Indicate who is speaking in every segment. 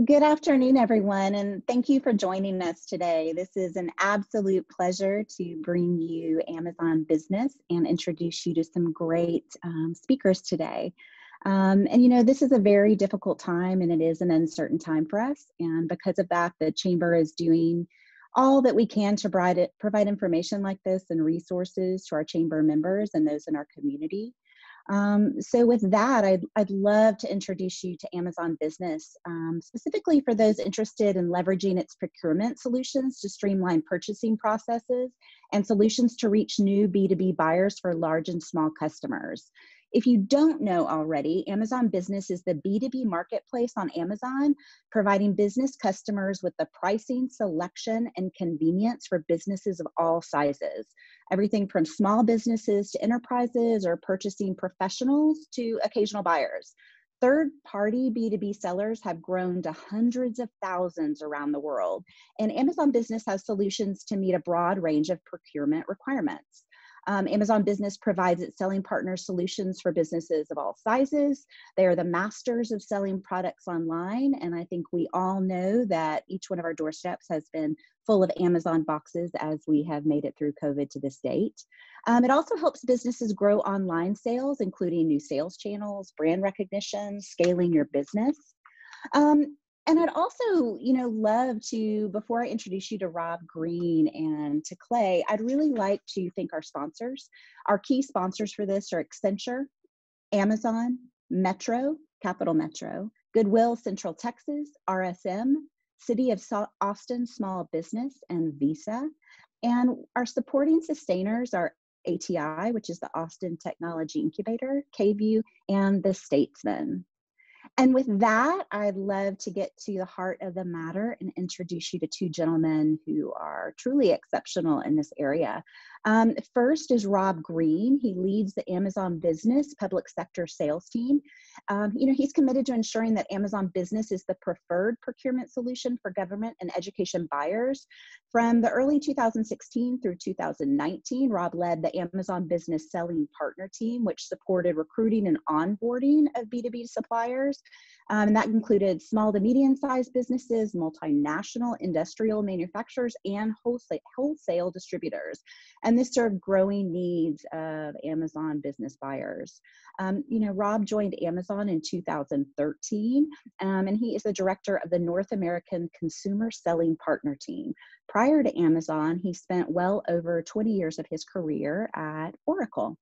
Speaker 1: Good afternoon, everyone, and thank you for joining us today. This is an absolute pleasure to bring you Amazon Business and introduce you to some great speakers today. This is a very difficult time and it is an uncertain time for us. And because of that, the Chamber is doing all that we can to provide information like this and resources to our Chamber members and those in our community. So with that, I'd love to introduce you to Amazon Business, specifically for those interested in leveraging its procurement solutions to streamline purchasing processes and solutions to reach new B2B buyers for large and small customers. If you don't know already, Amazon Business is the B2B marketplace on Amazon, providing business customers with the pricing, selection, and convenience for businesses of all sizes. Everything from small businesses to enterprises or purchasing professionals to occasional buyers. Third-party B2B sellers have grown to hundreds of thousands around the world, and Amazon Business has solutions to meet a broad range of procurement requirements. Amazon Business provides its selling partners solutions for businesses of all sizes. They are the masters of selling products online, and I think we all know that each one of our doorsteps has been full of Amazon boxes as we have made it through COVID to this date. It also helps businesses grow online sales, including new sales channels, brand recognition, scaling your business. And I'd also, love to, before I introduce you to Rob Green and to Clay, I'd really like to thank our sponsors. Our key sponsors for this are Accenture, Amazon, Metro, Capital Metro, Goodwill Central Texas, RSM, City of Austin Small Business, and Visa. And our supporting sustainers are ATI, which is the Austin Technology Incubator, KView, and the Statesman. And with that, I'd love to get to the heart of the matter and introduce you to two gentlemen who are truly exceptional in this area. First is Rob Green. He leads the Amazon Business public sector sales team. He's committed to ensuring that Amazon Business is the preferred procurement solution for government and education buyers. From the early 2016 through 2019, Rob led the Amazon Business selling partner team, which supported recruiting and onboarding of B2B suppliers. And that included small to medium-sized businesses, multinational industrial manufacturers, and wholesale distributors. And this served growing needs of Amazon Business buyers. Rob joined Amazon in 2013, and he is the director of the North American Consumer Selling Partner Team. Prior to Amazon, he spent well over 20 years of his career at Oracle.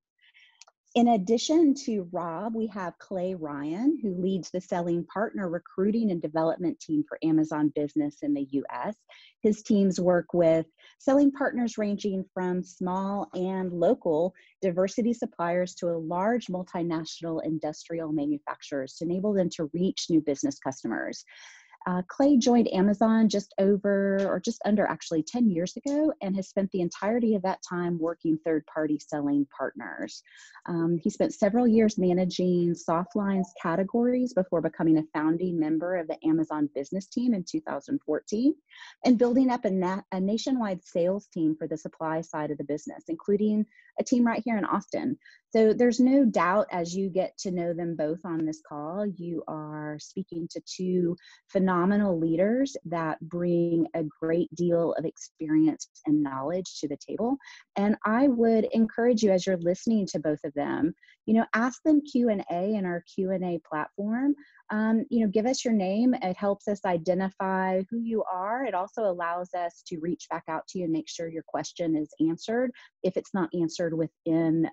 Speaker 1: In addition to Rob, we have Clay Ryan, who leads the Selling Partner Recruiting and Development Team for Amazon Business in the US. His teams work with selling partners ranging from small and local diversity suppliers to a large multinational industrial manufacturers to enable them to reach new business customers. Clay joined Amazon just under actually 10 years ago and has spent the entirety of that time working third-party selling partners. He spent several years managing Softline's categories before becoming a founding member of the Amazon Business team in 2014 and building up a nationwide sales team for the supply side of the business, including a team right here in Austin. So there's no doubt as you get to know them both on this call, you are speaking to two phenomenal leaders that bring a great deal of experience and knowledge to the table. And I would encourage you as you're listening to both of them, ask them Q&A in our Q&A platform. Give us your name. It helps us identify who you are. It also allows us to reach back out to you and make sure your question is answered if it's not answered within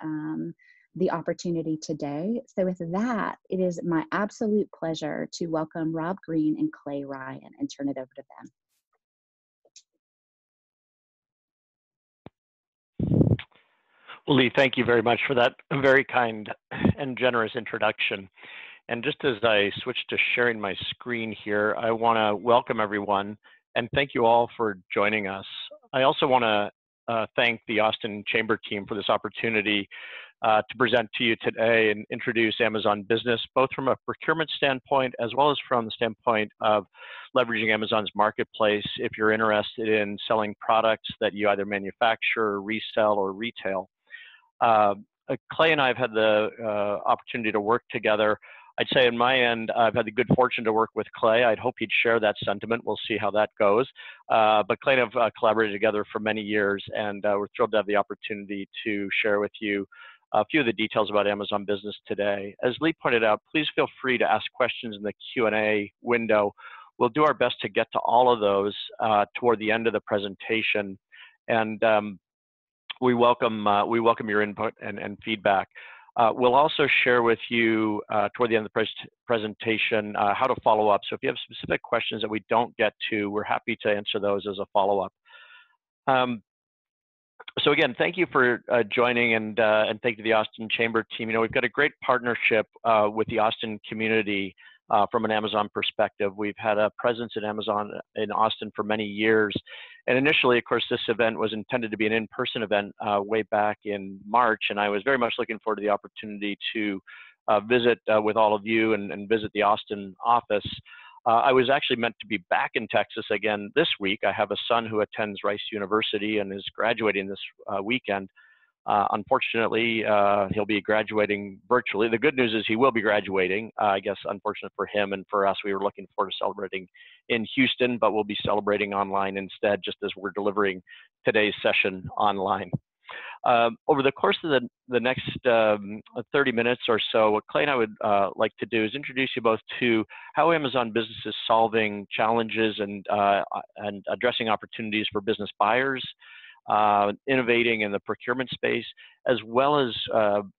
Speaker 1: the opportunity today. So with that, it is my absolute pleasure to welcome Rob Green and Clay Ryan and turn it over to them.
Speaker 2: Well, Lee, thank you very much for that very kind and generous introduction. And just as I switch to sharing my screen here, I want to welcome everyone and thank you all for joining us. I also want to thank the Austin Chamber team for this opportunity to present to you today and introduce Amazon Business, both from a procurement standpoint as well as from the standpoint of leveraging Amazon's marketplace if you're interested in selling products that you either manufacture, resell, or retail. Clay and I have had the opportunity to work together I'd say on my end, I've had the good fortune to work with Clay. I'd hope he'd share that sentiment. We'll see how that goes. But Clay and I've collaborated together for many years, and we're thrilled to have the opportunity to share with you a few of the details about Amazon Business today. As Lee pointed out, please feel free to ask questions in the Q&A window. We'll do our best to get to all of those toward the end of the presentation, and we welcome your input and feedback. We'll also share with you toward the end of the presentation how to follow up. So if you have specific questions that we don't get to, we're happy to answer those as a follow-up. So again, thank you for joining, and thank you to the Austin Chamber team. You know, we've got a great partnership with the Austin community from an Amazon perspective. We've had a presence at Amazon in Austin for many years. And initially, of course, this event was intended to be an in-person event way back in March, and I was very much looking forward to the opportunity to visit with all of you and visit the Austin office. I was actually meant to be back in Texas again this week. I have a son who attends Rice University and is graduating this weekend. Unfortunately, he'll be graduating virtually. The good news is he will be graduating. I guess unfortunate for him and for us, we were looking forward to celebrating in Houston, but we'll be celebrating online instead, just as we're delivering today's session online. Over the course of the next 30 minutes or so, what Clay and I would like to do is introduce you both to how Amazon Business is solving challenges and addressing opportunities for business buyers, innovating in the procurement space, as well as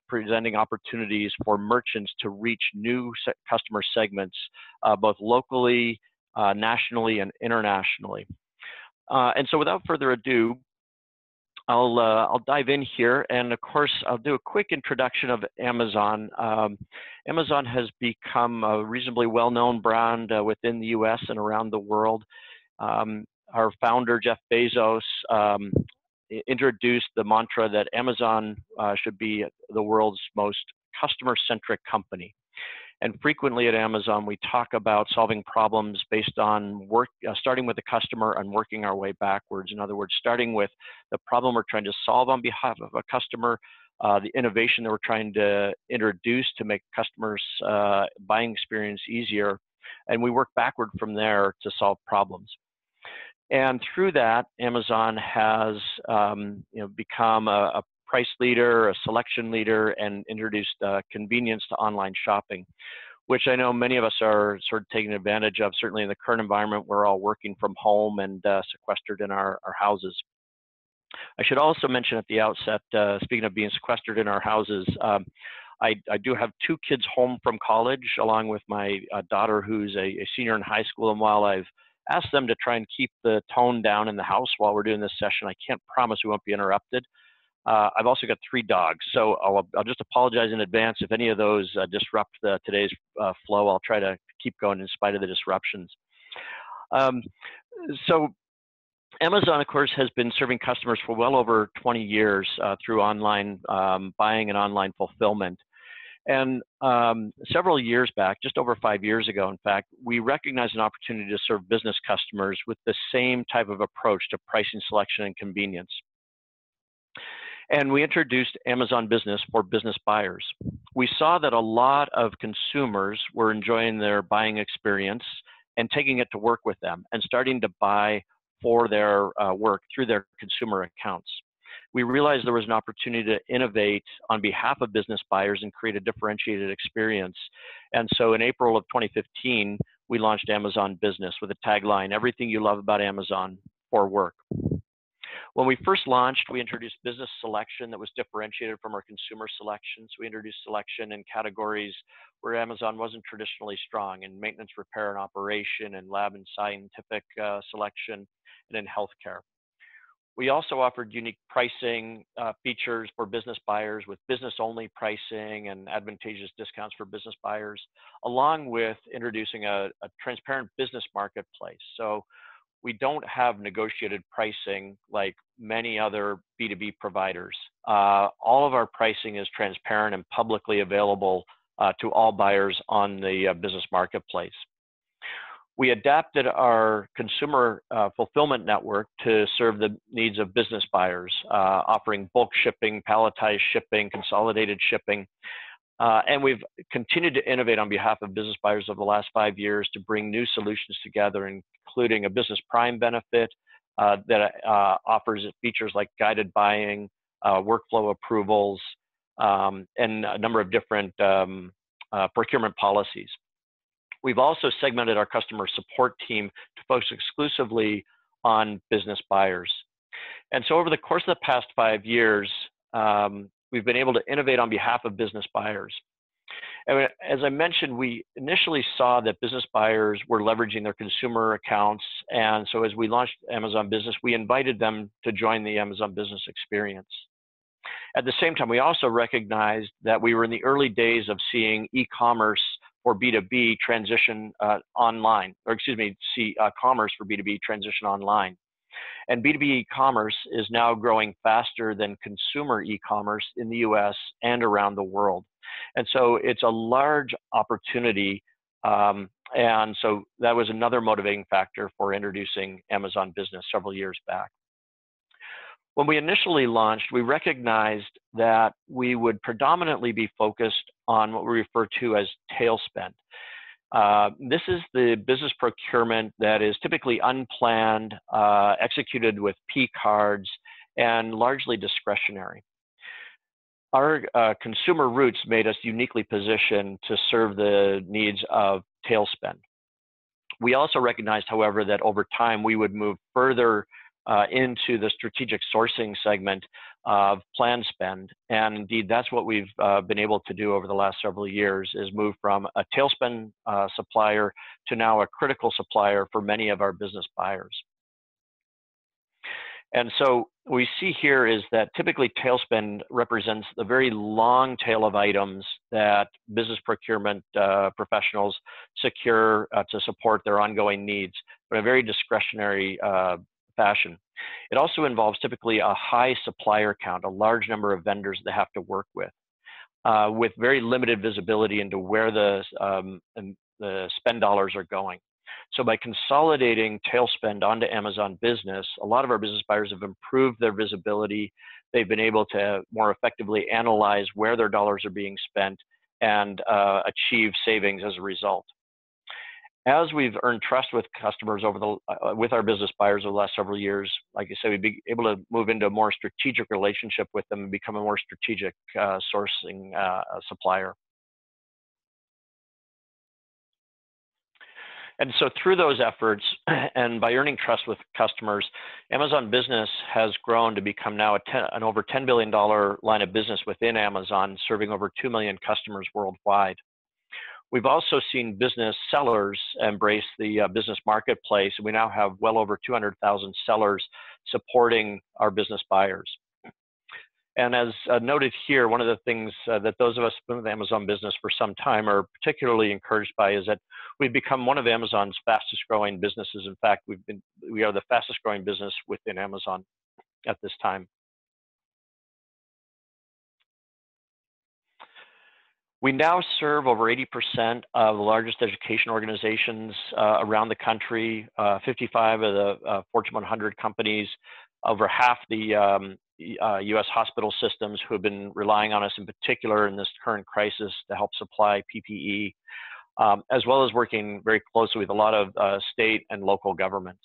Speaker 2: presenting opportunities for merchants to reach new customer segments, both locally, nationally, and internationally. And so without further ado, I'll dive in here, and of course, I'll do a quick introduction of Amazon. Amazon has become a reasonably well-known brand within the US and around the world. Our founder, Jeff Bezos, introduced the mantra that Amazon should be the world's most customer-centric company. And frequently at Amazon, we talk about solving problems based on starting with the customer and working our way backwards. In other words, starting with the problem we're trying to solve on behalf of a customer, the innovation that we're trying to introduce to make customers' buying experience easier, and we work backward from there to solve problems. And through that, Amazon has become a price leader, a selection leader, and introduced convenience to online shopping, which I know many of us are sort of taking advantage of. Certainly in the current environment, we're all working from home and sequestered in our houses. I should also mention at the outset, speaking of being sequestered in our houses, I do have 2 kids home from college, along with my daughter who's a senior in high school, and while I've asked them to try and keep the tone down in the house while we're doing this session, I can't promise we won't be interrupted. I've also got 3 dogs, so I'll just apologize in advance if any of those disrupt today's flow. I'll try to keep going in spite of the disruptions. So Amazon, of course, has been serving customers for well over 20 years through online buying and online fulfillment. And several years back, just over 5 years ago, in fact, we recognized an opportunity to serve business customers with the same type of approach to pricing, selection, and convenience. And we introduced Amazon Business for business buyers. We saw that a lot of consumers were enjoying their buying experience and taking it to work with them and starting to buy for their work through their consumer accounts. We realized there was an opportunity to innovate on behalf of business buyers and create a differentiated experience. And so in April of 2015, we launched Amazon Business with a tagline, "Everything you love about Amazon for work." When we first launched, we introduced business selection that was differentiated from our consumer selections. We introduced selection in categories where Amazon wasn't traditionally strong, in maintenance, repair, and operation, and lab and scientific selection, and in healthcare. We also offered unique pricing features for business buyers with business-only pricing and advantageous discounts for business buyers, along with introducing a transparent business marketplace. So we don't have negotiated pricing like many other B2B providers. All of our pricing is transparent and publicly available to all buyers on the business marketplace. We adapted our consumer fulfillment network to serve the needs of business buyers, offering bulk shipping, palletized shipping, consolidated shipping. And we've continued to innovate on behalf of business buyers over the last 5 years to bring new solutions together, including a business prime benefit that offers features like guided buying, workflow approvals, and a number of different procurement policies. We've also segmented our customer support team to focus exclusively on business buyers. And so over the course of the past 5 years, we've been able to innovate on behalf of business buyers. And as I mentioned, we initially saw that business buyers were leveraging their consumer accounts. And so as we launched Amazon Business, we invited them to join the Amazon Business experience. At the same time, we also recognized that we were in the early days of seeing e-commerce for B2B transition online, or excuse me, commerce for B2B transition online. And B2B e-commerce is now growing faster than consumer e-commerce in the US and around the world. And so it's a large opportunity. And so that was another motivating factor for introducing Amazon Business several years back. When we initially launched, we recognized that we would predominantly be focused on what we refer to as tail spend. This is the business procurement that is typically unplanned, executed with P cards, and largely discretionary. Our consumer roots made us uniquely positioned to serve the needs of tail spend. We also recognized, however, that over time we would move further into the strategic sourcing segment of planned spend. And indeed, that's what we've been able to do over the last several years, is move from a tail spend supplier to now a critical supplier for many of our business buyers. And so what we see here is that typically tail spend represents the very long tail of items that business procurement professionals secure to support their ongoing needs, but in a very discretionary fashion. It also involves typically a high supplier count, a large number of vendors they have to work with very limited visibility into where the spend dollars are going. So by consolidating tail spend onto Amazon Business, a lot of our business buyers have improved their visibility. They've been able to more effectively analyze where their dollars are being spent and achieve savings as a result. As we've earned trust with customers with our business buyers over the last several years, like I said, we've been able to move into a more strategic relationship with them and become a more strategic sourcing supplier. And so through those efforts and by earning trust with customers, Amazon Business has grown to become now an over $10 billion line of business within Amazon, serving over 2 million customers worldwide. We've also seen business sellers embrace the business marketplace, and we now have well over 200,000 sellers supporting our business buyers. And as noted here, one of the things that those of us who've been with Amazon Business for some time are particularly encouraged by is that we've become one of Amazon's fastest growing businesses. In fact, we are the fastest growing business within Amazon at this time. We now serve over 80% of the largest education organizations around the country, 55 of the Fortune 100 companies, over half the US hospital systems who have been relying on us in particular in this current crisis to help supply PPE, as well as working very closely with a lot of state and local governments.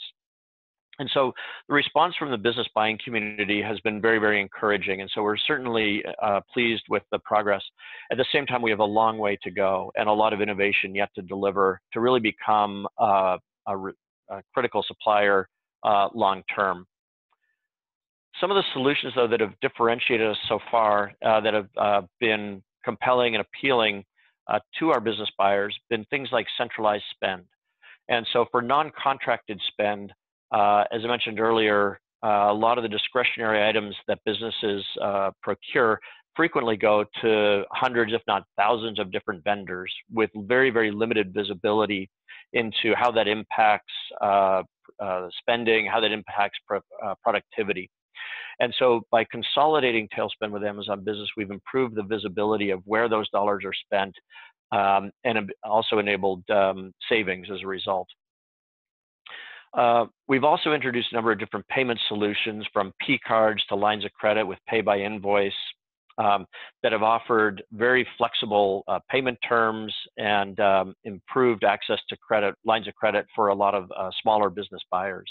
Speaker 2: And so the response from the business buying community has been very, very encouraging. And so we're certainly pleased with the progress. At the same time, we have a long way to go and a lot of innovation yet to deliver to really become a critical supplier long term. Some of the solutions, though, that have differentiated us so far that have been compelling and appealing to our business buyers been things like centralized spend. And so for non-contracted spend, as I mentioned earlier, a lot of the discretionary items that businesses procure frequently go to hundreds, if not thousands, of different vendors with very, very limited visibility into how that impacts spending, how that impacts productivity. And so by consolidating tail spend with Amazon Business, we've improved the visibility of where those dollars are spent and also enabled savings as a result. We've also introduced a number of different payment solutions, from P cards to lines of credit with pay by invoice, that have offered very flexible payment terms and improved access to credit, lines of credit for a lot of smaller business buyers.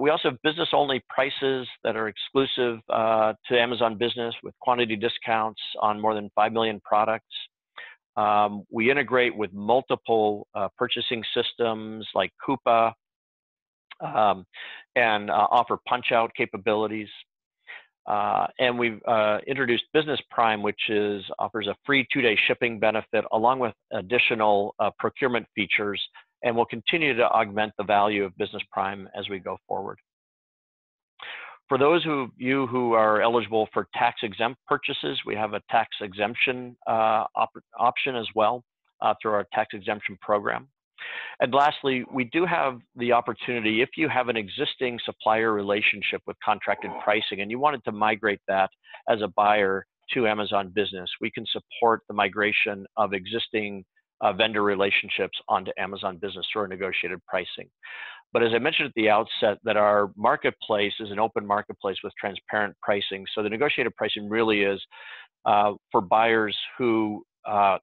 Speaker 2: We also have business-only prices that are exclusive to Amazon Business with quantity discounts on more than 5 million products. We integrate with multiple purchasing systems like Coupa and offer punch-out capabilities. And we've introduced Business Prime, which offers a free 2-day shipping benefit along with additional procurement features, and we'll continue to augment the value of Business Prime as we go forward. For those of you who are eligible for tax-exempt purchases, we have a tax exemption option as well through our tax exemption program. And lastly, we do have the opportunity, if you have an existing supplier relationship with contracted pricing and you wanted to migrate that as a buyer to Amazon Business, we can support the migration of existing vendor relationships onto Amazon Business through our negotiated pricing. But as I mentioned at the outset, that our marketplace is an open marketplace with transparent pricing. So the negotiated pricing really is for buyers who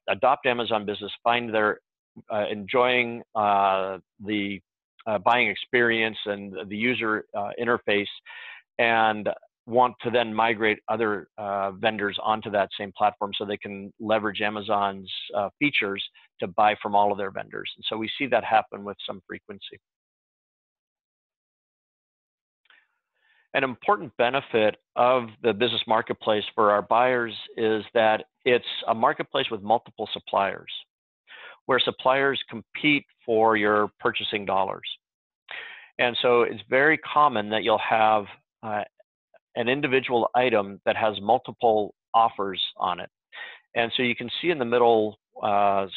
Speaker 2: adopt Amazon Business, find they're enjoying the buying experience and the user interface, and want to then migrate other vendors onto that same platform so they can leverage Amazon's features to buy from all of their vendors. And so we see that happen with some frequency. An important benefit of the business marketplace for our buyers is that it's a marketplace with multiple suppliers, where suppliers compete for your purchasing dollars. And so it's very common that you'll have an individual item that has multiple offers on it. And so you can see in the middle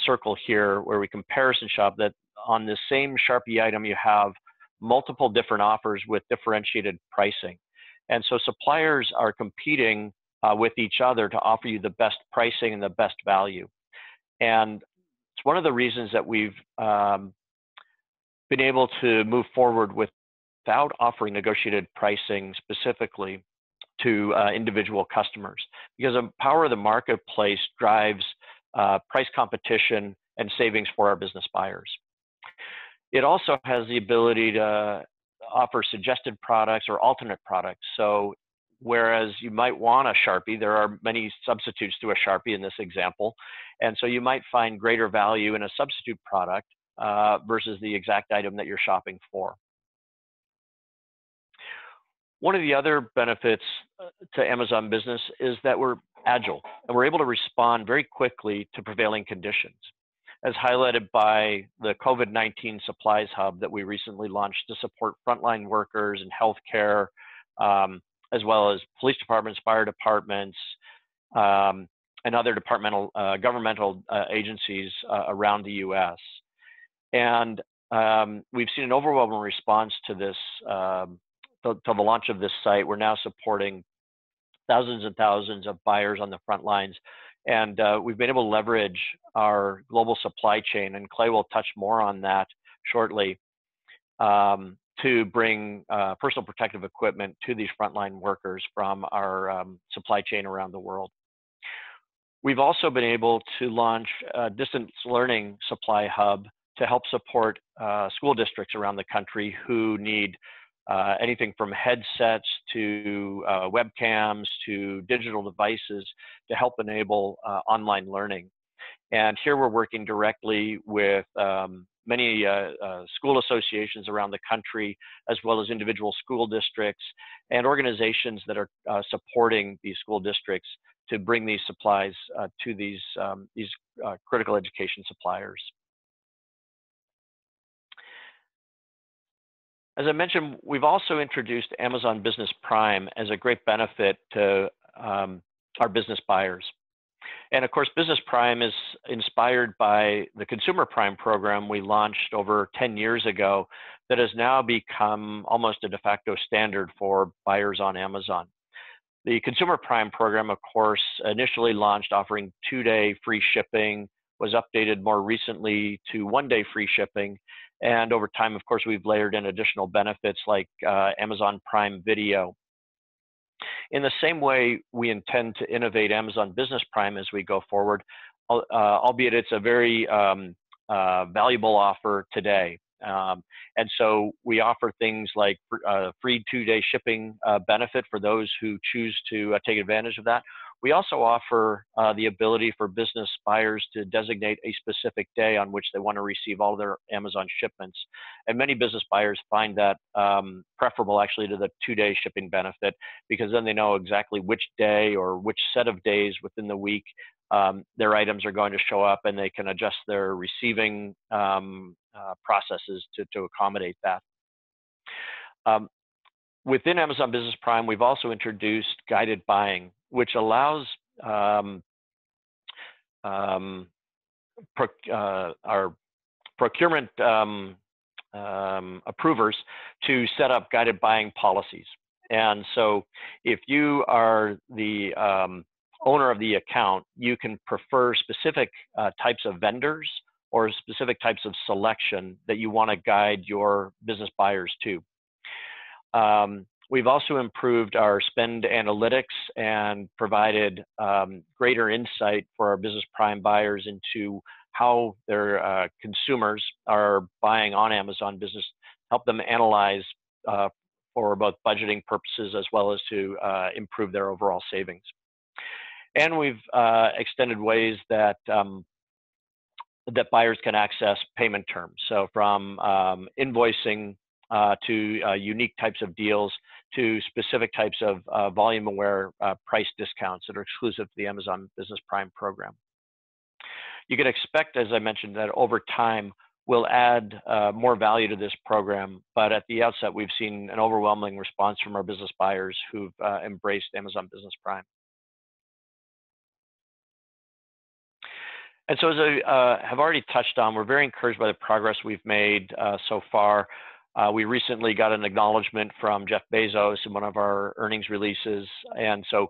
Speaker 2: circle here where we comparison shop that on the same Sharpie item you have multiple different offers with differentiated pricing. And so suppliers are competing with each other to offer you the best pricing and the best value. And it's one of the reasons that we've been able to move forward without offering negotiated pricing specifically to individual customers, because the power of the marketplace drives price competition and savings for our business buyers. It also has the ability to offer suggested products or alternate products. So whereas you might want a Sharpie, there are many substitutes to a Sharpie in this example. And so you might find greater value in a substitute product versus the exact item that you're shopping for. One of the other benefits to Amazon Business is that we're agile and we're able to respond very quickly to prevailing conditions, as highlighted by the COVID-19 supplies hub that we recently launched to support frontline workers in healthcare, as well as police departments, fire departments, and other governmental agencies around the US. And we've seen an overwhelming response to this, to the launch of this site. We're now supporting thousands and thousands of buyers on the front lines. And we've been able to leverage our global supply chain, and Clay will touch more on that shortly, to bring personal protective equipment to these frontline workers from our supply chain around the world. We've also been able to launch a distance learning supply hub to help support school districts around the country who need anything from headsets to webcams to digital devices to help enable online learning. And here we're working directly with many school associations around the country, as well as individual school districts and organizations that are supporting these school districts to bring these supplies to these critical education suppliers. As I mentioned, we've also introduced Amazon Business Prime as a great benefit to our business buyers. And of course, Business Prime is inspired by the Consumer Prime program we launched over 10 years ago that has now become almost a de facto standard for buyers on Amazon. The Consumer Prime program, of course, initially launched offering 2-day free shipping, was updated more recently to 1-day free shipping. And over time, of course, we've layered in additional benefits like Amazon Prime Video. In the same way, we intend to innovate Amazon Business Prime as we go forward, albeit it's a very valuable offer today. And so we offer things like free 2-day shipping benefit for those who choose to take advantage of that. We also offer the ability for business buyers to designate a specific day on which they want to receive all their Amazon shipments. And many business buyers find that preferable actually to the 2-day shipping benefit, because then they know exactly which day or which set of days within the week their items are going to show up, and they can adjust their receiving processes to accommodate that. Within Amazon Business Prime, we've also introduced guided buying, which allows our procurement approvers to set up guided buying policies. And so if you are the owner of the account, you can prefer specific types of vendors or specific types of selection that you want to guide your business buyers to. We've also improved our spend analytics and provided greater insight for our Business Prime buyers into how their consumers are buying on Amazon Business, help them analyze for both budgeting purposes as well as to improve their overall savings. And we've extended ways that that buyers can access payment terms. So from invoicing to unique types of deals, to specific types of volume-aware price discounts that are exclusive to the Amazon Business Prime program. You can expect, as I mentioned, that over time we'll add more value to this program, but at the outset we've seen an overwhelming response from our business buyers who've embraced Amazon Business Prime. And so as I have already touched on, we're very encouraged by the progress we've made so far. We recently got an acknowledgement from Jeff Bezos in one of our earnings releases, and so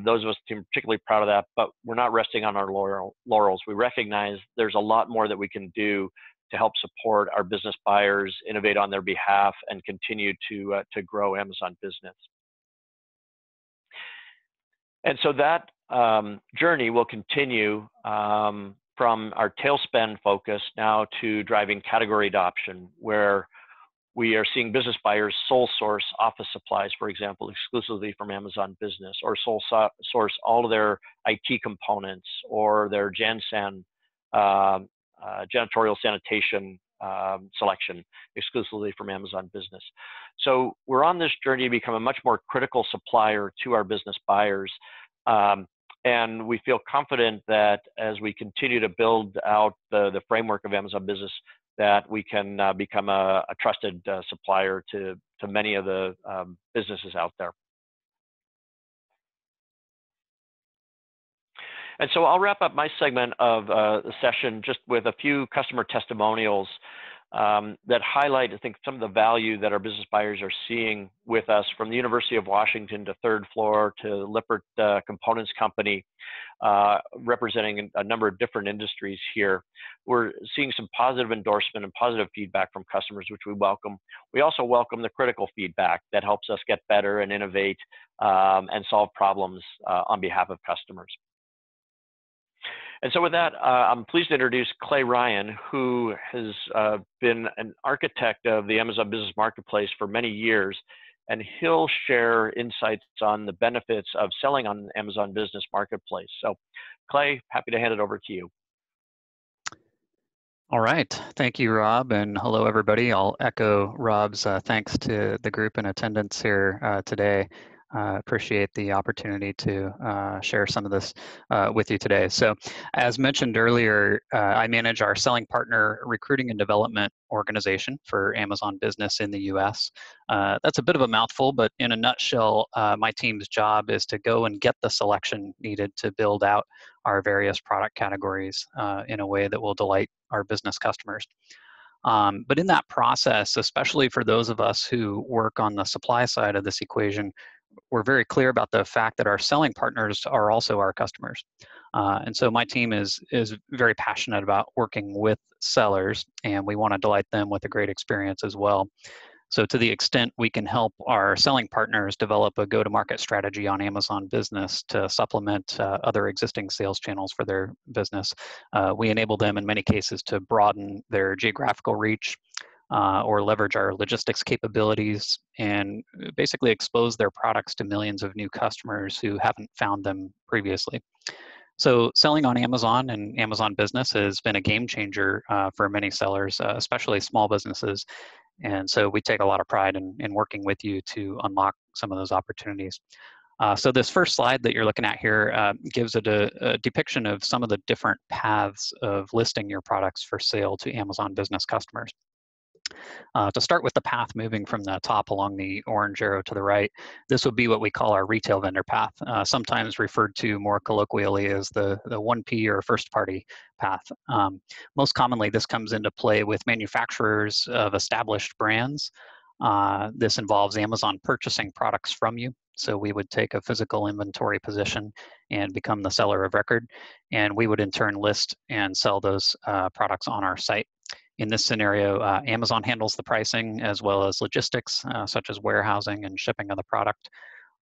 Speaker 2: those of us are particularly proud of that, but we're not resting on our laurels. We recognize there's a lot more that we can do to help support our business buyers, innovate on their behalf, and continue to grow Amazon Business. And so that journey will continue from our tail spend focus now to driving category adoption, where we are seeing business buyers sole source office supplies, for example, exclusively from Amazon Business, or sole source all of their IT components or their JanSan, janitorial sanitation selection exclusively from Amazon Business. So we're on this journey to become a much more critical supplier to our business buyers. And we feel confident that as we continue to build out the framework of Amazon Business, that we can become a trusted supplier to many of the businesses out there. And so I'll wrap up my segment of the session just with a few customer testimonials that highlight, I think, some of the value that our business buyers are seeing with us, from the University of Washington to Third Floor to Lippert Components Company, representing a number of different industries here. We're seeing some positive endorsement and positive feedback from customers, which we welcome. We also welcome the critical feedback that helps us get better and innovate and solve problems on behalf of customers. And so with that, I'm pleased to introduce Clay Ryan, who has been an architect of the Amazon Business Marketplace for many years, and he'll share insights on the benefits of selling on Amazon Business Marketplace. So Clay, happy to hand it over to you.
Speaker 3: All right, thank you, Rob, and hello, everybody. I'll echo Rob's thanks to the group in attendance here today. Appreciate the opportunity to share some of this with you today. So as mentioned earlier, I manage our selling partner recruiting and development organization for Amazon Business in the US. That's a bit of a mouthful, but in a nutshell, my team's job is to go and get the selection needed to build out our various product categories in a way that will delight our business customers. But in that process, especially for those of us who work on the supply side of this equation, we're very clear about the fact that our selling partners are also our customers. And so my team is very passionate about working with sellers, and we want to delight them with a great experience as well. So to the extent we can help our selling partners develop a go-to-market strategy on Amazon Business to supplement other existing sales channels for their business, we enable them in many cases to broaden their geographical reach, or leverage our logistics capabilities and basically expose their products to millions of new customers who haven't found them previously. So selling on Amazon and Amazon Business has been a game changer for many sellers, especially small businesses. And so we take a lot of pride in working with you to unlock some of those opportunities. So this first slide that you're looking at here gives a depiction of some of the different paths of listing your products for sale to Amazon Business customers. To start with the path moving from the top along the orange arrow to the right, this would be what we call our retail vendor path, sometimes referred to more colloquially as the 1P or first party path. Most commonly, this comes into play with manufacturers of established brands. This involves Amazon purchasing products from you. So we would take a physical inventory position and become the seller of record, and we would in turn list and sell those products on our site. In this scenario, Amazon handles the pricing as well as logistics, such as warehousing and shipping of the product,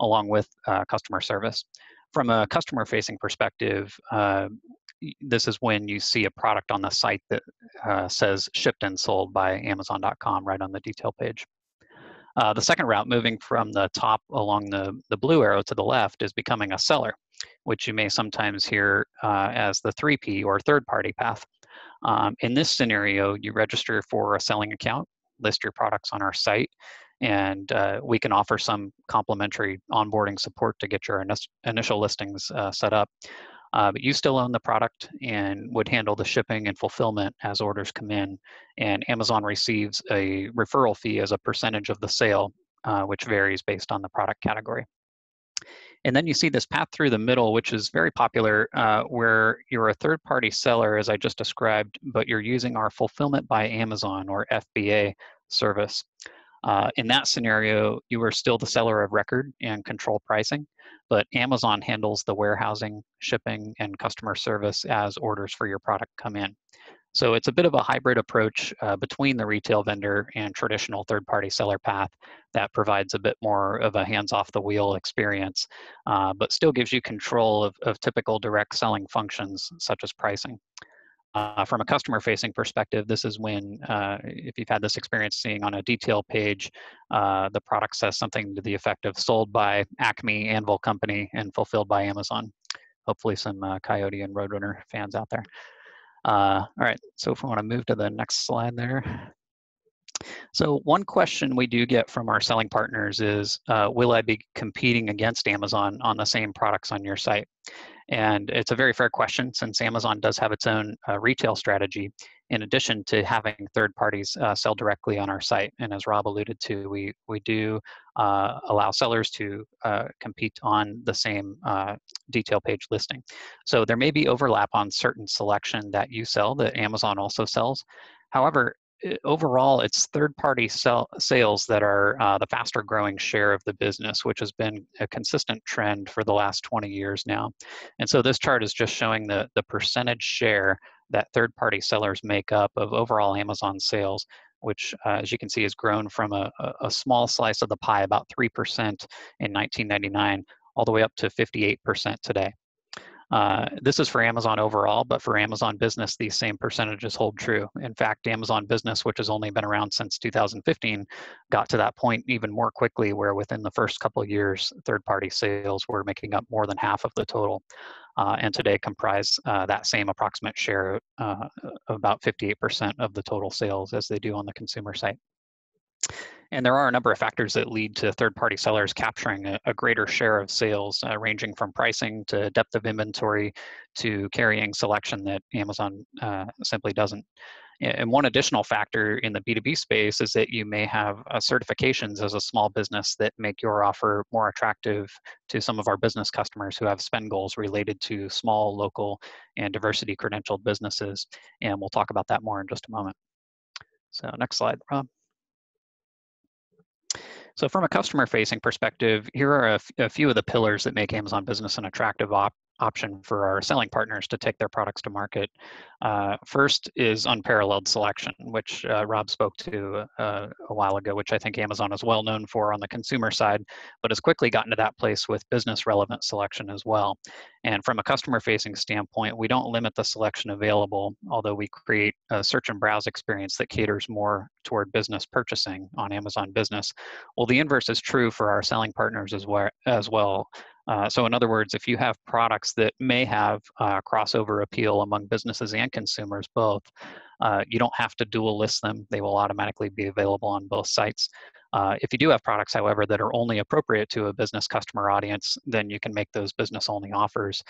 Speaker 3: along with customer service. From a customer-facing perspective, this is when you see a product on the site that says shipped and sold by Amazon.com right on the detail page. The second route, moving from the top along the blue arrow to the left, is becoming a seller, which you may sometimes hear as the 3P or third-party path. In this scenario, you register for a selling account, list your products on our site, and we can offer some complimentary onboarding support to get your initial listings set up. But you still own the product and would handle the shipping and fulfillment as orders come in. And Amazon receives a referral fee as a percentage of the sale, which varies based on the product category. And then you see this path through the middle, which is very popular, where you're a third-party seller, as I just described, but you're using our Fulfillment by Amazon, or FBA, service. In that scenario, you are still the seller of record and control pricing, but Amazon handles the warehousing, shipping, and customer service as orders for your product come in. So it's a bit of a hybrid approach between the retail vendor and traditional third-party seller path that provides a bit more of a hands-off-the-wheel experience, but still gives you control of typical direct selling functions such as pricing. From a customer-facing perspective, this is when, if you've had this experience seeing on a detail page, the product says something to the effect of sold by Acme Anvil Company and fulfilled by Amazon. Hopefully some Coyote and Roadrunner fans out there. All right, so if we want to move to the next slide there. So one question we do get from our selling partners is, will I be competing against Amazon on the same products on your site? And it's a very fair question, since Amazon does have its own retail strategy, in addition to having third parties sell directly on our site. And as Rob alluded to, we do allow sellers to compete on the same detail page listing. So there may be overlap on certain selection that you sell that Amazon also sells. However, overall, it's third-party sales that are the faster growing share of the business, which has been a consistent trend for the last 20 years now. And so this chart is just showing the percentage share that third-party sellers make up of overall Amazon sales, which, as you can see, has grown from a small slice of the pie, about 3% in 1999, all the way up to 58% today. This is for Amazon overall, but for Amazon Business, these same percentages hold true. In fact, Amazon Business, which has only been around since 2015, got to that point even more quickly, where within the first couple of years, third-party sales were making up more than half of the total, and today comprise that same approximate share of about 58% of the total sales, as they do on the consumer site. And there are a number of factors that lead to third-party sellers capturing a greater share of sales, ranging from pricing to depth of inventory to carrying selection that Amazon simply doesn't. And one additional factor in the B2B space is that you may have certifications as a small business that make your offer more attractive to some of our business customers who have spend goals related to small, local, and diversity credentialed businesses. And we'll talk about that more in just a moment. So next slide, Rob. So from a customer-facing perspective, here are a few of the pillars that make Amazon Business an attractive option for our selling partners to take their products to market. First is unparalleled selection, which Rob spoke to a while ago, which I think Amazon is well known for on the consumer side, but has quickly gotten to that place with business relevant selection as well. And from a customer facing standpoint, we don't limit the selection available, although we create a search and browse experience that caters more toward business purchasing on Amazon Business. Well, the inverse is true for our selling partners as well. So in other words, if you have products that may have crossover appeal among businesses and consumers both, you don't have to dual list them. They will automatically be available on both sites. If you do have products, however, that are only appropriate to a business customer audience, then you can make those business only offers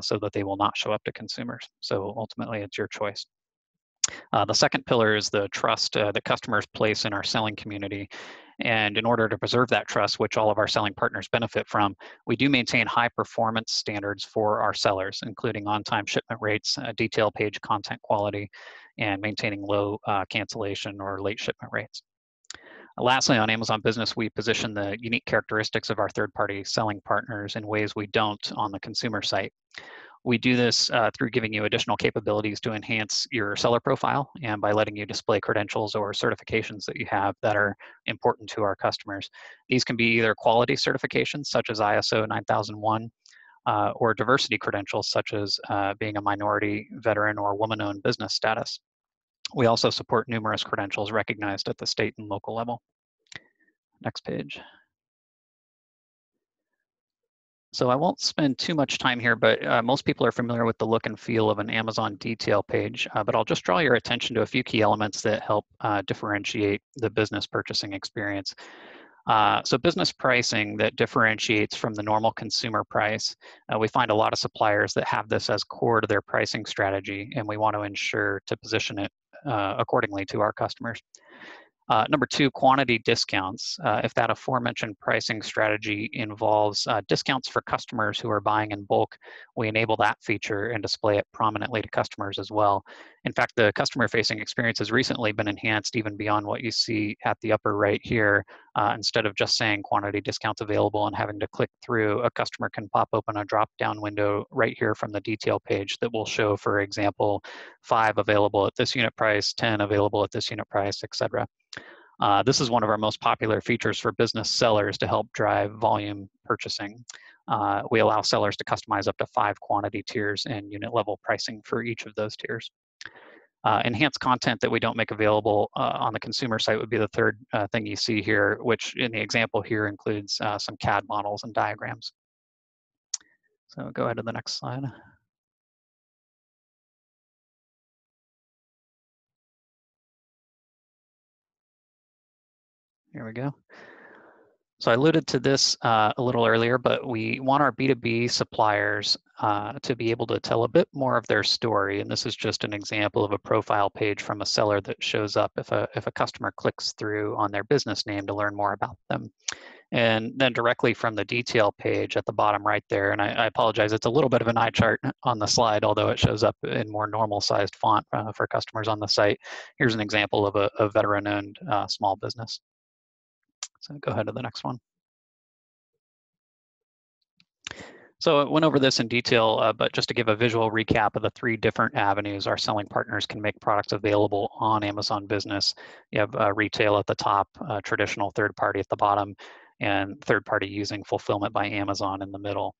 Speaker 3: so that they will not show up to consumers. So ultimately, it's your choice. The second pillar is the trust that customers place in our selling community. And in order to preserve that trust, which all of our selling partners benefit from, we do maintain high performance standards for our sellers, including on-time shipment rates, detail page content quality, and maintaining low cancellation or late shipment rates. Lastly, on Amazon Business, we position the unique characteristics of our third-party selling partners in ways we don't on the consumer site. We do this through giving you additional capabilities to enhance your seller profile and by letting you display credentials or certifications that you have that are important to our customers. These can be either quality certifications such as ISO 9001 or diversity credentials such as being a minority, veteran, or woman-owned business status. We also support numerous credentials recognized at the state and local level. Next page. So I won't spend too much time here, but most people are familiar with the look and feel of an Amazon detail page, but I'll just draw your attention to a few key elements that help differentiate the business purchasing experience. So business pricing that differentiates from the normal consumer price. We find a lot of suppliers that have this as core to their pricing strategy, and we want to ensure to position it accordingly to our customers. Number two, quantity discounts. If that aforementioned pricing strategy involves discounts for customers who are buying in bulk, we enable that feature and display it prominently to customers as well. In fact, the customer-facing experience has recently been enhanced even beyond what you see at the upper right here. Instead of just saying quantity discounts available and having to click through, a customer can pop open a drop-down window right here from the detail page that will show, for example, 5 available at this unit price, 10 available at this unit price, etc. This is one of our most popular features for business sellers to help drive volume purchasing. We allow sellers to customize up to 5 quantity tiers and unit level pricing for each of those tiers. Enhanced content that we don't make available on the consumer site would be the third thing you see here, which in the example here includes some CAD models and diagrams. So go ahead to the next slide. Here we go. So I alluded to this a little earlier, but we want our B2B suppliers to be able to tell a bit more of their story. And this is just an example of a profile page from a seller that shows up if a customer clicks through on their business name to learn more about them. And then directly from the detail page at the bottom right there, and I apologize, it's a little bit of an eye chart on the slide, although it shows up in more normal sized font for customers on the site. Here's an example of a veteran-owned small business. So go ahead to the next one. So I went over this in detail, but just to give a visual recap of the 3 different avenues our selling partners can make products available on Amazon Business. You have retail at the top, traditional third-party at the bottom, and third-party using fulfillment by Amazon in the middle.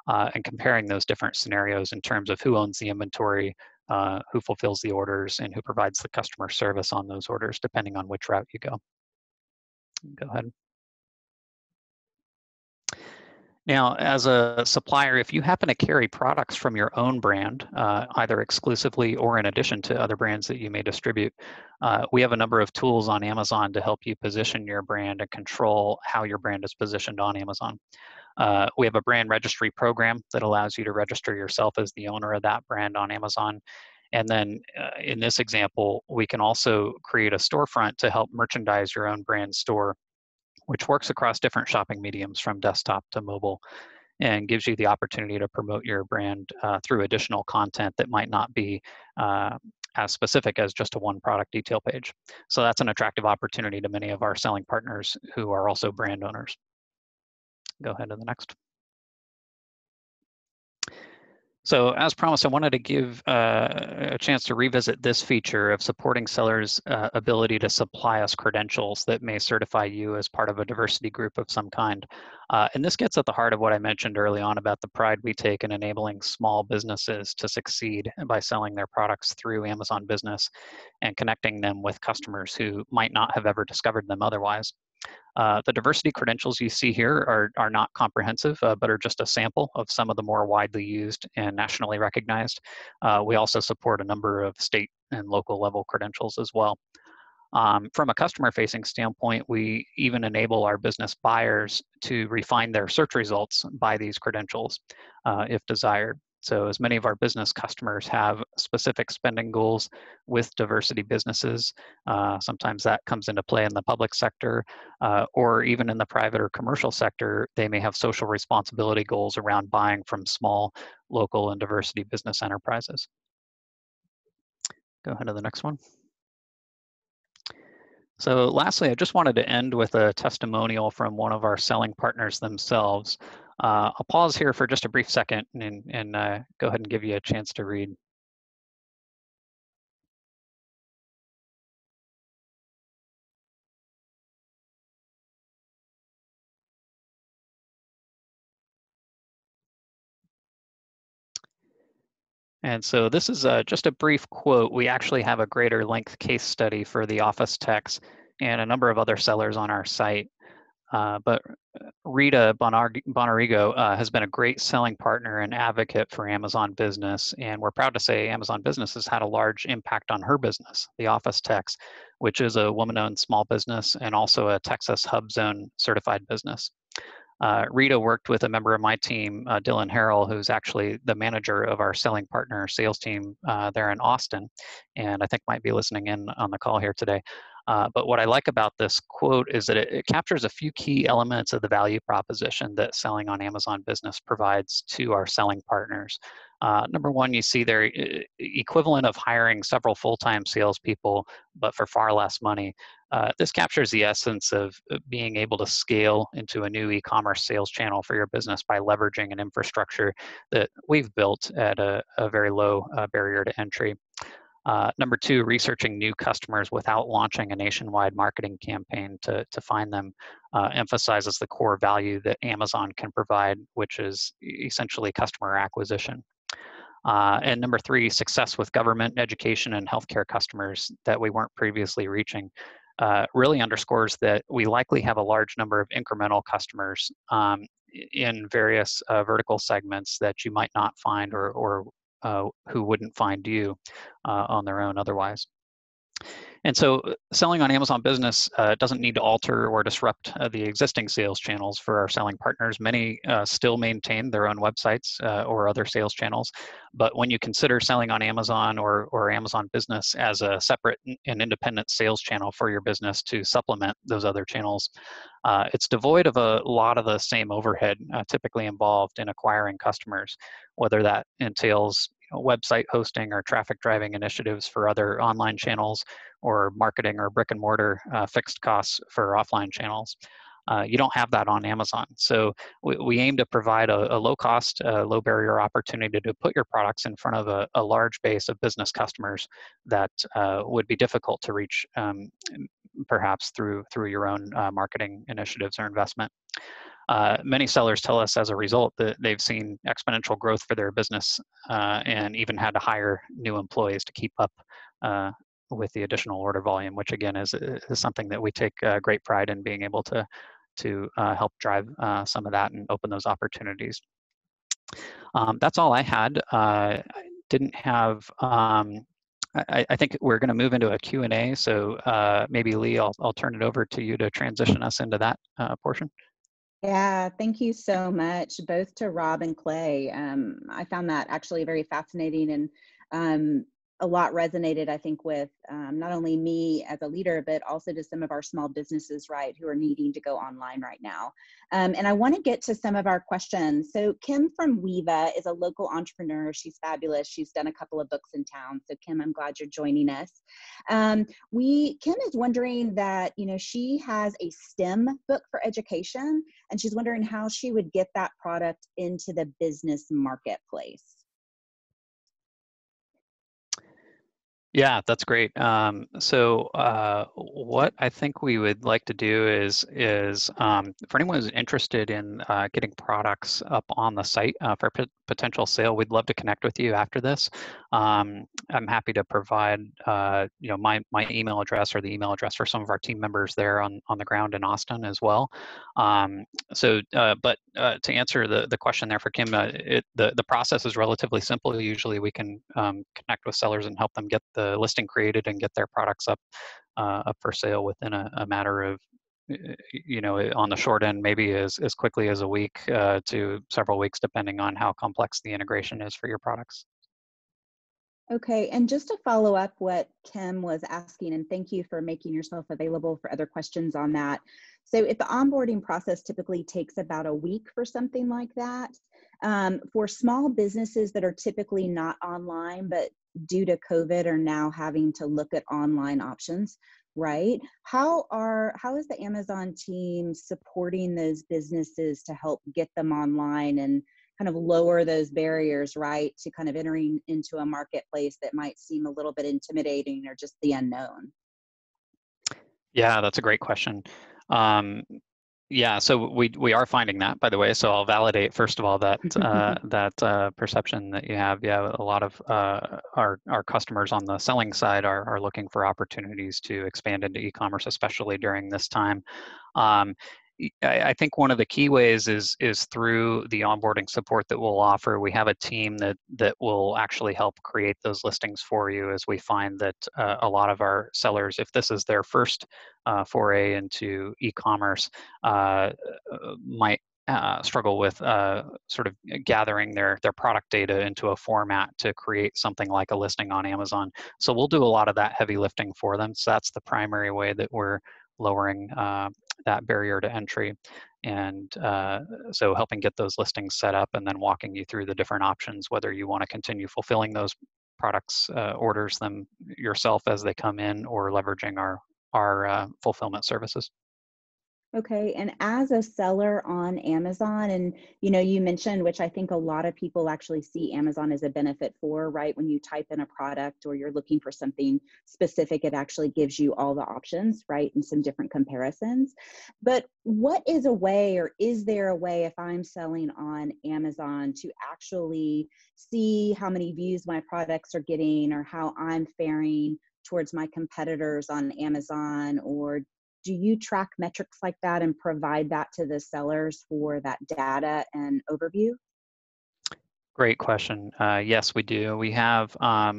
Speaker 3: And comparing those different scenarios in terms of who owns the inventory, who fulfills the orders, and who provides the customer service on those orders, depending on which route you go. Go ahead. Now, as a supplier, if you happen to carry products from your own brand, either exclusively or in addition to other brands that you may distribute, we have a number of tools on Amazon to help you position your brand and control how your brand is positioned on Amazon. We have a brand registry program that allows you to register yourself as the owner of that brand on Amazon. And then in this example, we can also create a storefront to help merchandise your own brand store, which works across different shopping mediums from desktop to mobile and gives you the opportunity to promote your brand through additional content that might not be as specific as just a one product detail page. So that's an attractive opportunity to many of our selling partners who are also brand owners. Go ahead to the next. So as promised, I wanted to give a chance to revisit this feature of supporting sellers' ability to supply us credentials that may certify you as part of a diversity group of some kind. And this gets at the heart of what I mentioned early on about the pride we take in enabling small businesses to succeed by selling their products through Amazon Business and connecting them with customers who might not have ever discovered them otherwise. The diversity credentials you see here are not comprehensive, but are just a sample of some of the more widely used and nationally recognized. We also support a number of state and local level credentials as well. From a customer-facing standpoint, we even enable our business buyers to refine their search results by these credentials, if desired. So as many of our business customers have specific spending goals with diversity businesses, sometimes that comes into play in the public sector, or even in the private or commercial sector, they may have social responsibility goals around buying from small, local, and diversity business enterprises. Go ahead to the next one. So lastly, I just wanted to end with a testimonial from one of our selling partners themselves. I'll pause here for just a brief second and go ahead and give you a chance to read. And so this is just a brief quote. We actually have a greater length case study for the office techs and a number of other sellers on our site. But Rita Bonarigo has been a great selling partner and advocate for Amazon Business, and we're proud to say Amazon Business has had a large impact on her business, the Office Techs, which is a woman-owned small business and also a Texas Hub Zone certified business. Rita worked with a member of my team, Dylan Harrell, who's actually the manager of our selling partner sales team there in Austin, and I think might be listening in on the call here today. But what I like about this quote is that it captures a few key elements of the value proposition that selling on Amazon Business provides to our selling partners. Number one, you see their equivalent of hiring several full-time salespeople, but for far less money. This captures the essence of being able to scale into a new e-commerce sales channel for your business by leveraging an infrastructure that we've built at a very low barrier to entry. Number two, researching new customers without launching a nationwide marketing campaign to find them emphasizes the core value that Amazon can provide, which is essentially customer acquisition. And number three, success with government, education, and healthcare customers that we weren't previously reaching. Really underscores that we likely have a large number of incremental customers in various vertical segments that you might not find or who wouldn't find you on their own otherwise. And so selling on Amazon Business doesn't need to alter or disrupt the existing sales channels for our selling partners. Many still maintain their own websites or other sales channels. But when you consider selling on Amazon or Amazon Business as a separate and independent sales channel for your business to supplement those other channels, it's devoid of a lot of the same overhead typically involved in acquiring customers, whether that entails website hosting or traffic driving initiatives for other online channels or marketing or brick and mortar fixed costs for offline channels. You don't have that on Amazon. So we aim to provide a low cost, low barrier opportunity to put your products in front of a large base of business customers that would be difficult to reach perhaps through your own marketing initiatives or investment. Many sellers tell us as a result that they've seen exponential growth for their business and even had to hire new employees to keep up with the additional order volume, which again is something that we take great pride in being able to help drive some of that and open those opportunities. That's all I had. I didn't have. I think we're going to move into a Q&A, so maybe Lee, I'll turn it over to you to transition us into that portion.
Speaker 1: Yeah, thank you so much, both to Rob and Clay. I found that actually very fascinating, and a lot resonated, I think, with not only me as a leader, but also to some of our small businesses, right, who are needing to go online right now. And I want to get to some of our questions. So Kim from Weeva is a local entrepreneur. She's fabulous. She's done a couple of books in town. So Kim, I'm glad you're joining us. Kim is wondering that, she has a STEM book for education, and she's wondering how she would get that product into the business marketplace.
Speaker 3: Yeah, that's great. What I think we would like to do is for anyone who's interested in getting products up on the site for potential sale, we'd love to connect with you after this. I'm happy to provide my email address or the email address for some of our team members there on the ground in Austin as well. But to answer the question there for Kim, the process is relatively simple. Usually we can connect with sellers and help them get the listing created and get their products up for sale within a matter of, on the short end, maybe as quickly as a week to several weeks, depending on how complex the integration is for your products.
Speaker 1: Okay, and just to follow up what Kim was asking, and thank you for making yourself available for other questions on that. So if the onboarding process typically takes about a week for something like that, for small businesses that are typically not online, but due to COVID are now having to look at online options, right? How is the Amazon team supporting those businesses to help get them online and kind of lower those barriers, right, to kind of entering into a marketplace that might seem a little bit intimidating or just the unknown?
Speaker 3: Yeah, that's a great question. Yeah, so we are finding that, by the way. So I'll validate first of all that that perception that you have. Yeah, a lot of our customers on the selling side are looking for opportunities to expand into e-commerce, especially during this time. Um, I think one of the key ways is through the onboarding support that we'll offer. We have a team that will actually help create those listings for you, as we find that a lot of our sellers, if this is their first foray into e-commerce, might struggle with sort of gathering their product data into a format to create something like a listing on Amazon. So we'll do a lot of that heavy lifting for them. So that's the primary way that we're lowering that barrier to entry. And so helping get those listings set up and then walking you through the different options, whether you want to continue fulfilling those products, orders them yourself as they come in, or leveraging our fulfillment services.
Speaker 1: Okay, and as a seller on Amazon, and you mentioned, which I think a lot of people actually see Amazon as a benefit for, right? When you type in a product or you're looking for something specific, it actually gives you all the options, right? And some different comparisons. But what is a way, or is there a way, if I'm selling on Amazon, to actually see how many views my products are getting or how I'm faring towards my competitors on Amazon? Or do you track metrics like that and provide that to the sellers for that data and overview?
Speaker 3: Great question. Yes, we do. We have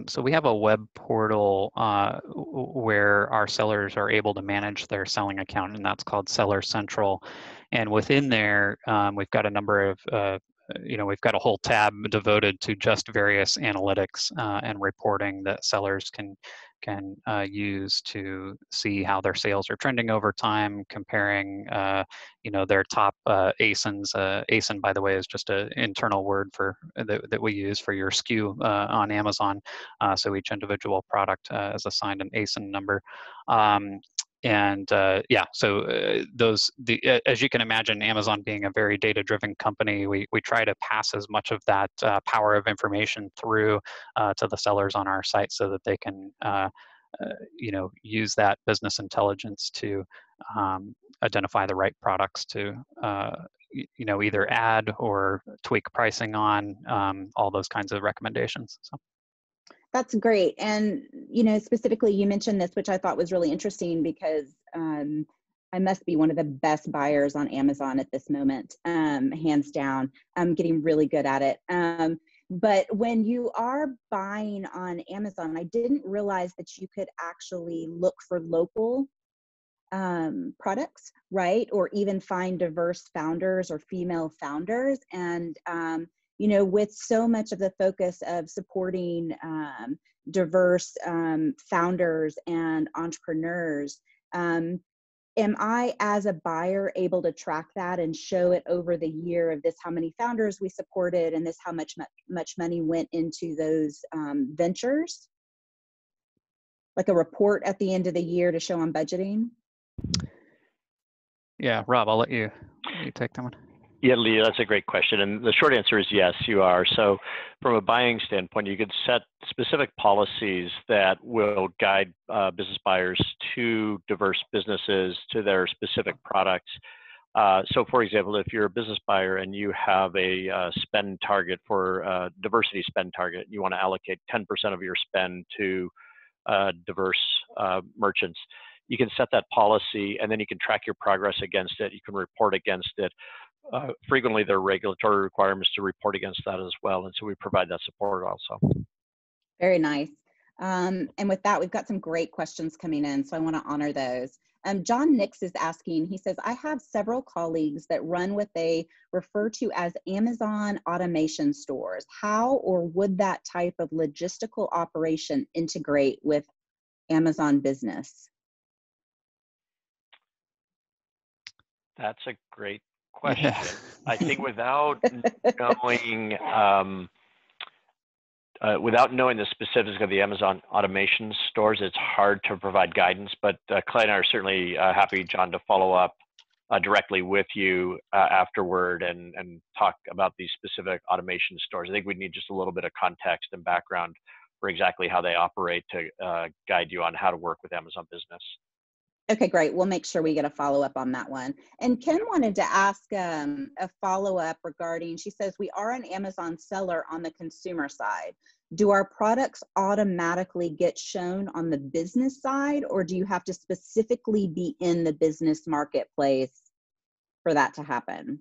Speaker 3: so we have a web portal where our sellers are able to manage their selling account, and that's called Seller Central. And within there, we've got a number of we've got a whole tab devoted to just various analytics and reporting that sellers can use to see how their sales are trending over time, comparing their top ASINs. ASIN, by the way, is just an internal word for that we use for your SKU on Amazon. So each individual product is assigned an ASIN number. As you can imagine, Amazon being a very data-driven company, we try to pass as much of that power of information through to the sellers on our site, so that they can use that business intelligence to identify the right products to either add or tweak pricing on, all those kinds of recommendations. So.
Speaker 1: That's great. And, specifically, you mentioned this, which I thought was really interesting because I must be one of the best buyers on Amazon at this moment, hands down. I'm getting really good at it. But when you are buying on Amazon, I didn't realize that you could actually look for local products, right? Or even find diverse founders or female founders. And with so much of the focus of supporting diverse founders and entrepreneurs, am I, as a buyer, able to track that and show it over the year of this, how many founders we supported, and this, how much money went into those ventures? Like a report at the end of the year to show I'm budgeting?
Speaker 3: Yeah, Rob, I'll let you take that one.
Speaker 2: Yeah, Leah, that's a great question. And the short answer is yes, you are. So from a buying standpoint, you could set specific policies that will guide business buyers to diverse businesses, to their specific products. So for example, if you're a business buyer and you have a spend target for diversity spend target, you want to allocate 10% of your spend to diverse merchants, you can set that policy and then you can track your progress against it. You can report against it. Frequently, there are regulatory requirements to report against that as well, and so we provide that support also.
Speaker 1: Very nice. And with that, we've got some great questions coming in, so I want to honor those. John Nix is asking, he says, I have several colleagues that run what they refer to as Amazon automation stores. How or would that type of logistical operation integrate with Amazon Business?
Speaker 2: That's a great question. I think without knowing the specifics of the Amazon automation stores, it's hard to provide guidance. But Clay and I are certainly happy, John, to follow up directly with you afterward and talk about these specific automation stores. I think we need just a little bit of context and background for exactly how they operate to guide you on how to work with Amazon Business.
Speaker 1: Okay, great. We'll make sure we get a follow-up on that one. And Kim wanted to ask a follow-up regarding, she says, we are an Amazon seller on the consumer side. Do our products automatically get shown on the business side, or do you have to specifically be in the business marketplace for that to happen?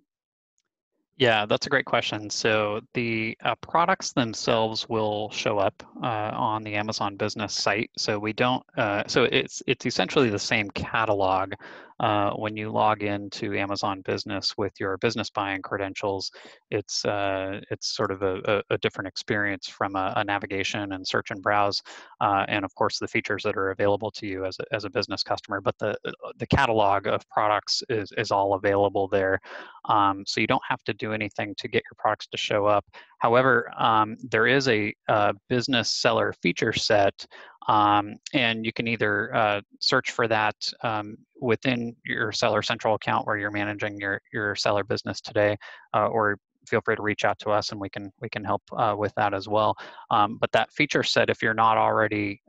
Speaker 3: Yeah, that's a great question. So the products themselves will show up on the Amazon Business site. So we don't. So it's essentially the same catalog when you log into Amazon Business with your business buying credentials. It's sort of a different experience from a navigation and search and browse, and of course the features that are available to you as a business customer. But the catalog of products is all available there. So you don't have to do anything to get your products to show up. However, there is a business seller feature set, and you can either search for that within your Seller Central account where you're managing your seller business today, or feel free to reach out to us and we can help with that as well. But that feature set, if you're not already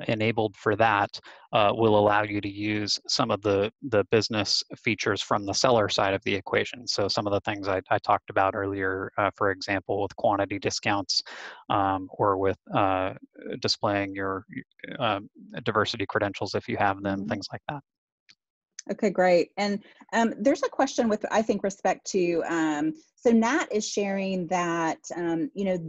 Speaker 3: enabled for that, will allow you to use some of the business features from the seller side of the equation. So some of the things I talked about earlier, for example, with quantity discounts, or with displaying your diversity credentials if you have them, things like that.
Speaker 1: Okay, great. And there's a question with, I think, respect to, so Nat is sharing that,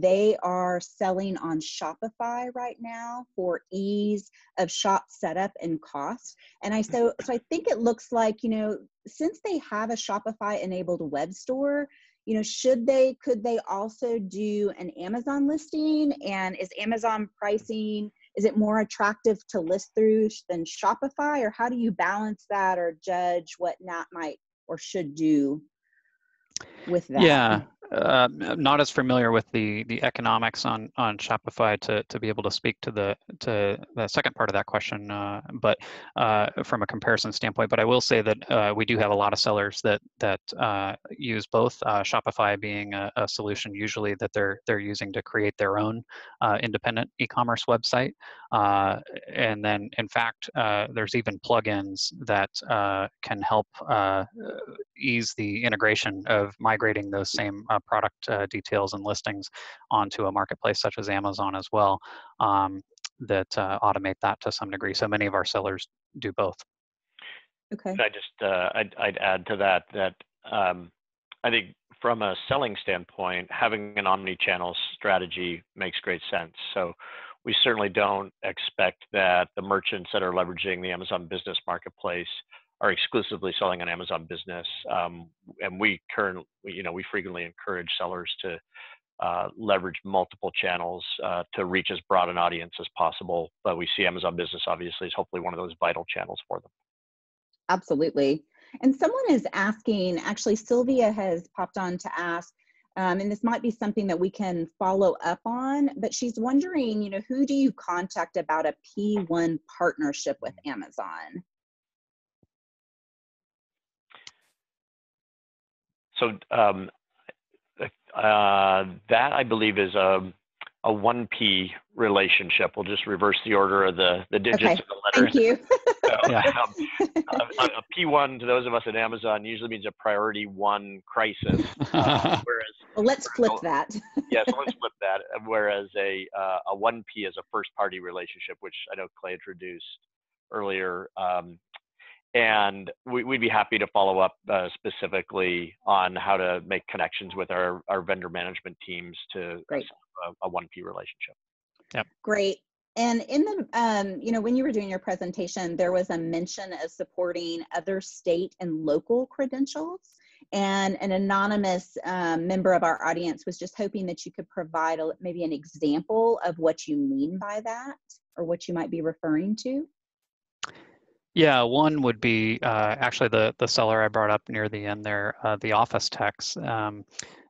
Speaker 1: they are selling on Shopify right now for ease of shop setup and cost. And so I think it looks like, since they have a Shopify enabled web store, could they also do an Amazon listing? And is Amazon pricing, is it more attractive to list through than Shopify, or how do you balance that or judge what Nat might or should do with that?
Speaker 3: Yeah, I'm not as familiar with the economics on Shopify to be able to speak to the second part of that question, but from a comparison standpoint. But I will say that we do have a lot of sellers that use both. Shopify being a solution usually that they're using to create their own independent e-commerce website, and then in fact there's even plugins that can help ease the integration of migrating those same product details and listings onto a marketplace such as Amazon as well, that automate that to some degree. So many of our sellers do both.
Speaker 1: Okay.
Speaker 2: I'd add to that I think from a selling standpoint, having an omni-channel strategy makes great sense. So we certainly don't expect that the merchants that are leveraging the Amazon Business Marketplace are exclusively selling on Amazon Business, and we frequently encourage sellers to leverage multiple channels to reach as broad an audience as possible. But we see Amazon Business obviously as hopefully one of those vital channels for them.
Speaker 1: Absolutely. And someone is asking, actually Sylvia has popped on to ask, and this might be something that we can follow up on, but she's wondering, who do you contact about a P1 partnership with Amazon?
Speaker 2: So that I believe is a 1P relationship. We'll just reverse the order of the digits
Speaker 1: Okay,
Speaker 2: of the letters.
Speaker 1: thank you.
Speaker 2: So,
Speaker 3: Yeah.
Speaker 2: a P1 to those of us at Amazon usually means a priority 1 crisis, whereas
Speaker 1: Well, let's flip that.
Speaker 2: yeah, so let's flip that. Whereas a 1P is a first party relationship, which I know Clay introduced earlier. And we'd be happy to follow up specifically on how to make connections with our vendor management teams to a 1P relationship.
Speaker 3: Yep.
Speaker 1: Great. And in the, when you were doing your presentation, there was a mention of supporting other state and local credentials. And an anonymous member of our audience was just hoping that you could provide maybe an example of what you mean by that, or what you might be referring to.
Speaker 3: Yeah, one would be actually the seller I brought up near the end there, the Office Techs.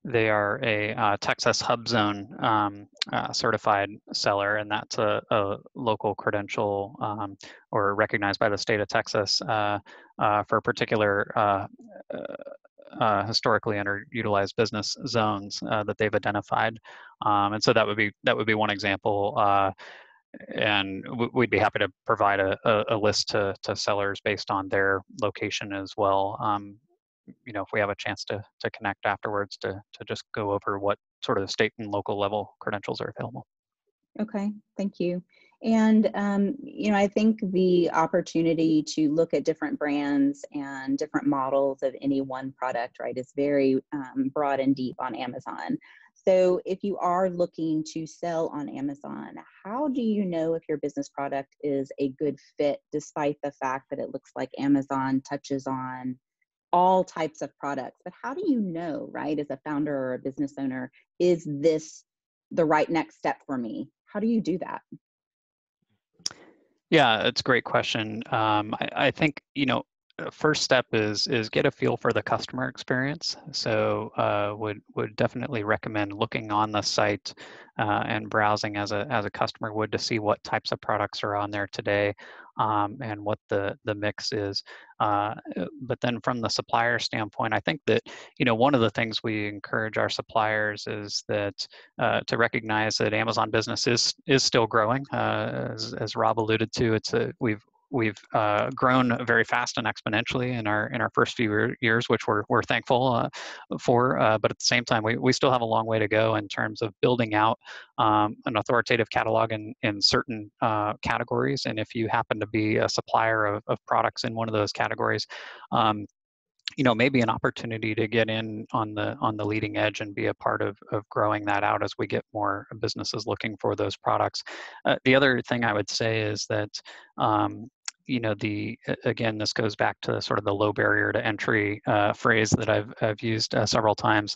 Speaker 3: They are a Texas Hub Zone certified seller, and that's a local credential or recognized by the state of Texas for a particular historically underutilized business zones that they've identified. And so that would be one example. And we'd be happy to provide a list to sellers based on their location as well. If we have a chance to connect afterwards to just go over what sort of state and local level credentials are available.
Speaker 1: Okay, thank you. And, I think the opportunity to look at different brands and different models of any one product, right, is very broad and deep on Amazon. So if you are looking to sell on Amazon, how do you know if your business product is a good fit, despite the fact that it looks like Amazon touches on all types of products? But how do you know, right, as a founder or a business owner, is this the right next step for me? How do you do that?
Speaker 3: Yeah, it's a great question. I think, first step is get a feel for the customer experience. So would definitely recommend looking on the site and browsing as a customer would to see what types of products are on there today and what the mix is. But then from the supplier standpoint, I think that one of the things we encourage our suppliers is that to recognize that Amazon Business is still growing. As Rob alluded to, we've grown very fast and exponentially in our first few years, which we're thankful for. But at the same time, we still have a long way to go in terms of building out an authoritative catalog in certain categories. And if you happen to be a supplier of products in one of those categories, maybe an opportunity to get in on the leading edge and be a part of growing that out as we get more businesses looking for those products. The other thing I would say is that again, this goes back to sort of the low barrier to entry phrase that I've used several times.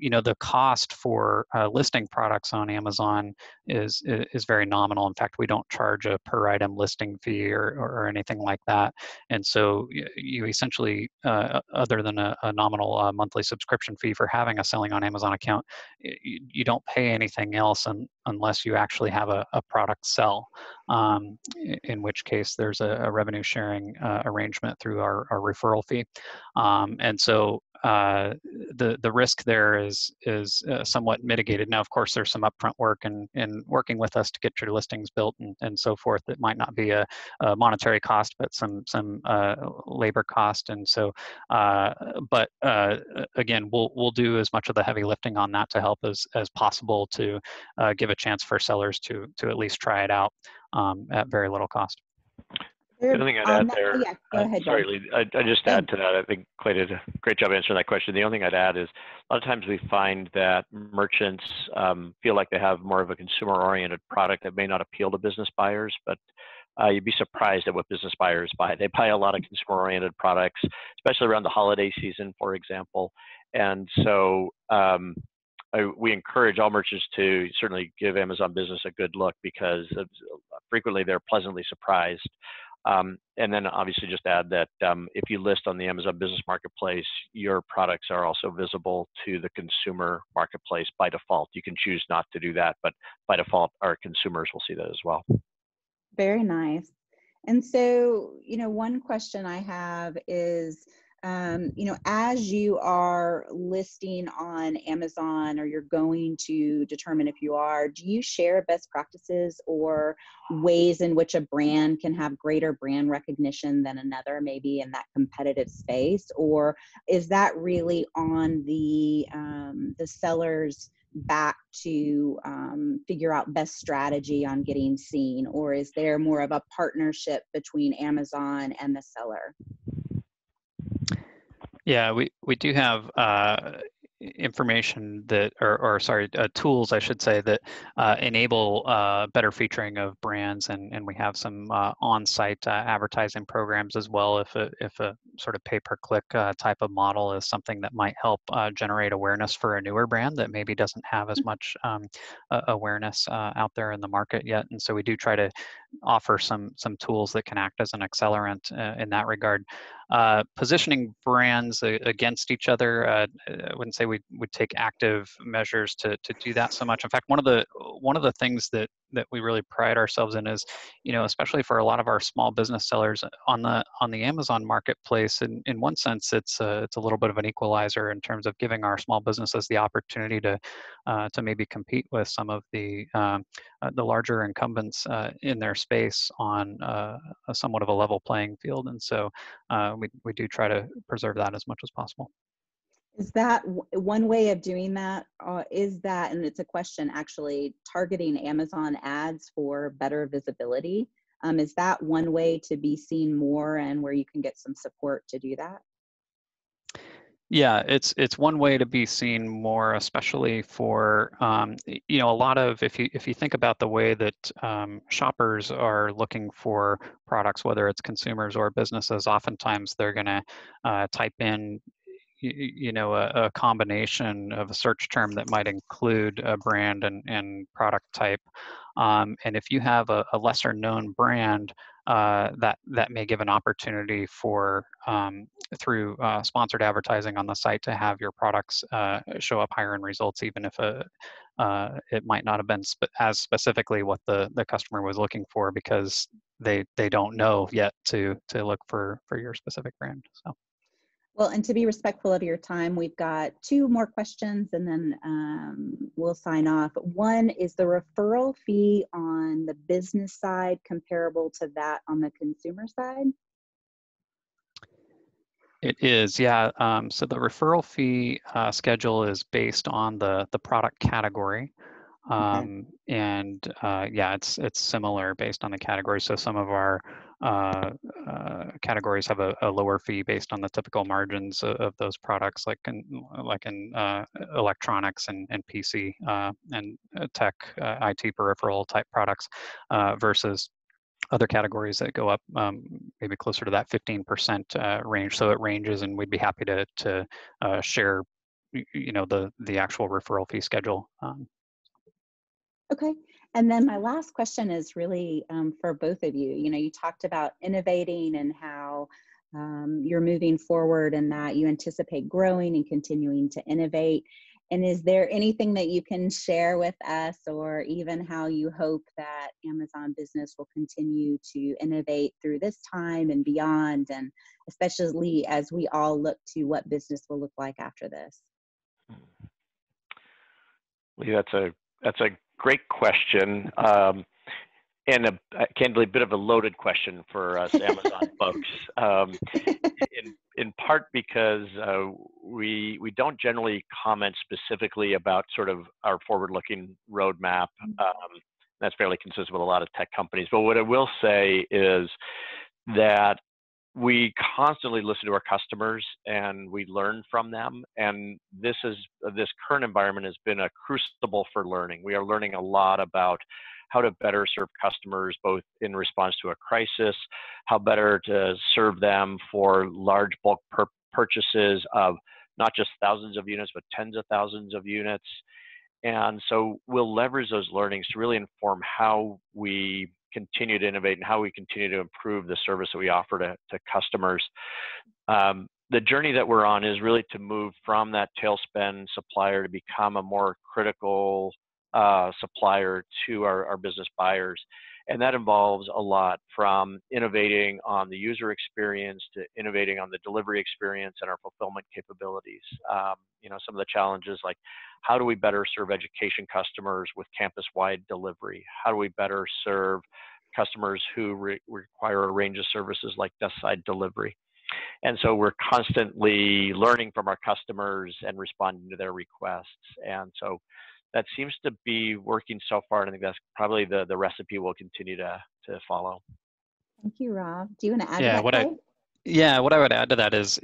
Speaker 3: The cost for listing products on Amazon is very nominal. In fact, we don't charge a per item listing fee or anything like that. And so you essentially, other than a nominal monthly subscription fee for having a Selling on Amazon account, you don't pay anything else unless you actually have a product sell, in which case there's a revenue sharing arrangement through our referral fee. And so the risk there is somewhat mitigated. Now, of course, there's some upfront work and working with us to get your listings built and so forth. That might not be a monetary cost, but some labor cost. And so, but again, we'll do as much of the heavy lifting on that to help as possible to give a chance for sellers to at least try it out at very little cost.
Speaker 2: The other thing I'd add there,
Speaker 1: yeah, go ahead,
Speaker 2: sorry, Lee, I just add to that. I think Clay did a great job answering that question. The only thing I'd add is a lot of times we find that merchants feel like they have more of a consumer-oriented product that may not appeal to business buyers, but you'd be surprised at what business buyers buy. They buy a lot of consumer-oriented products, especially around the holiday season, for example. And so we encourage all merchants to certainly give Amazon Business a good look, because frequently they're pleasantly surprised. And then obviously just add that if you list on the Amazon Business Marketplace, your products are also visible to the consumer marketplace by default. You can choose not to do that, but by default, our consumers will see that as well.
Speaker 1: Very nice. And so, one question I have is, as you are listing on Amazon, or you're going to determine if you are, do you share best practices or ways in which a brand can have greater brand recognition than another, maybe in that competitive space? Or is that really on the seller's back to figure out best strategy on getting seen? Or is there more of a partnership between Amazon and the seller?
Speaker 3: Yeah, we do have information that, or sorry, tools, I should say, that enable better featuring of brands, and we have some on-site advertising programs as well. If a sort of pay-per-click type of model is something that might help generate awareness for a newer brand that maybe doesn't have as much awareness out there in the market yet, and so we do try to offer some tools that can act as an accelerant in that regard. Positioning brands against each other, I wouldn't say we would take active measures to do that so much. In fact, one of the things that we really pride ourselves in is, especially for a lot of our small business sellers on the Amazon marketplace, in one sense, it's a little bit of an equalizer in terms of giving our small businesses the opportunity to maybe compete with some of the larger incumbents in their space on a somewhat of a level playing field, and so we do try to preserve that as much as possible.
Speaker 1: Is that one way of doing that? Is that, and it's a question actually, targeting Amazon ads for better visibility? Is that one way to be seen more and where you can get some support to do that?
Speaker 3: Yeah, it's one way to be seen more, especially for a lot of, if you think about the way that shoppers are looking for products, whether it's consumers or businesses, oftentimes they're going to type in a combination of a search term that might include a brand and product type. And if you have a lesser known brand, that may give an opportunity for through sponsored advertising on the site to have your products show up higher in results, even if it might not have been as specifically what the customer was looking for, because they don't know yet to look for your specific brand. So.
Speaker 1: Well, and to be respectful of your time, we've got 2 more questions and then we'll sign off. One, is the referral fee on the business side comparable to that on the consumer side?
Speaker 3: It is, yeah. So the referral fee schedule is based on the product category.
Speaker 1: Okay.
Speaker 3: And yeah, it's similar based on the category. So some of our categories have a lower fee based on the typical margins of those products, like in electronics and PC and tech, IT peripheral type products, versus other categories that go up maybe closer to that 15% range. So it ranges, and we'd be happy to share, the actual referral fee schedule.
Speaker 1: Okay. And then my last question is really for both of you. You talked about innovating and how you're moving forward and that you anticipate growing and continuing to innovate. And is there anything that you can share with us, or even how you hope that Amazon Business will continue to innovate through this time and beyond, and especially as we all look to what business will look like after this?
Speaker 2: Lee, that's a great question, and candidly, a bit of a loaded question for us Amazon folks. In part because we don't generally comment specifically about sort of our forward-looking roadmap. That's fairly consistent with a lot of tech companies. But what I will say is that we constantly listen to our customers and we learn from them. And this current environment has been a crucible for learning. We are learning a lot about how to better serve customers, both in response to a crisis, how better to serve them for large bulk purchases of not just thousands of units, but tens of thousands of units. And so we'll leverage those learnings to really inform how we continue to innovate and how we continue to improve the service that we offer to customers. The journey that we're on is really to move from that tail spend supplier to become a more critical supplier to our business buyers. And that involves a lot, from innovating on the user experience to innovating on the delivery experience and our fulfillment capabilities. Some of the challenges, like how do we better serve education customers with campus-wide delivery? How do we better serve customers who require a range of services like desk-side delivery? And so we're constantly learning from our customers and responding to their requests. And so that seems to be working so far, and I think that's probably the recipe we'll continue to follow.
Speaker 1: Thank you, Rob. Do you want to add to
Speaker 3: Yeah,
Speaker 1: that, Clay?
Speaker 3: what I would add to that is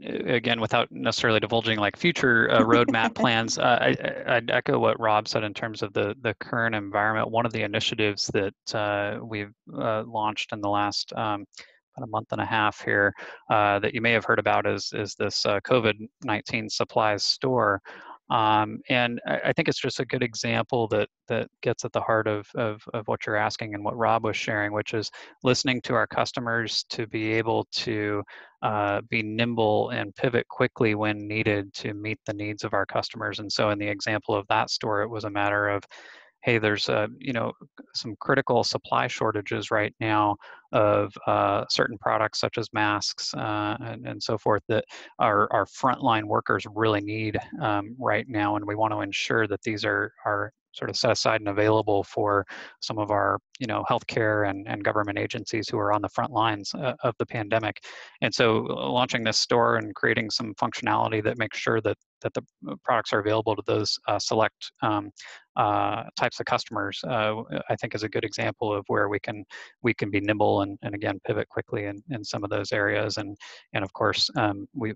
Speaker 3: again, without necessarily divulging like future roadmap plans, I'd echo what Rob said in terms of the current environment. One of the initiatives that we've launched in the last about a month and a half here that you may have heard about is this COVID-19 supplies store. And I think it's just a good example that gets at the heart of what you're asking and what Rob was sharing, which is listening to our customers to be able to be nimble and pivot quickly when needed to meet the needs of our customers. And so in the example of that store, it was a matter of, hey, there's some critical supply shortages right now of certain products such as masks and so forth that our frontline workers really need right now, and we want to ensure that these are sort of set aside and available for some of our healthcare and government agencies who are on the front lines of the pandemic. And so launching this store and creating some functionality that makes sure that the products are available to those select types of customers, I think is a good example of where we can be nimble and again pivot quickly in some of those areas. And of course we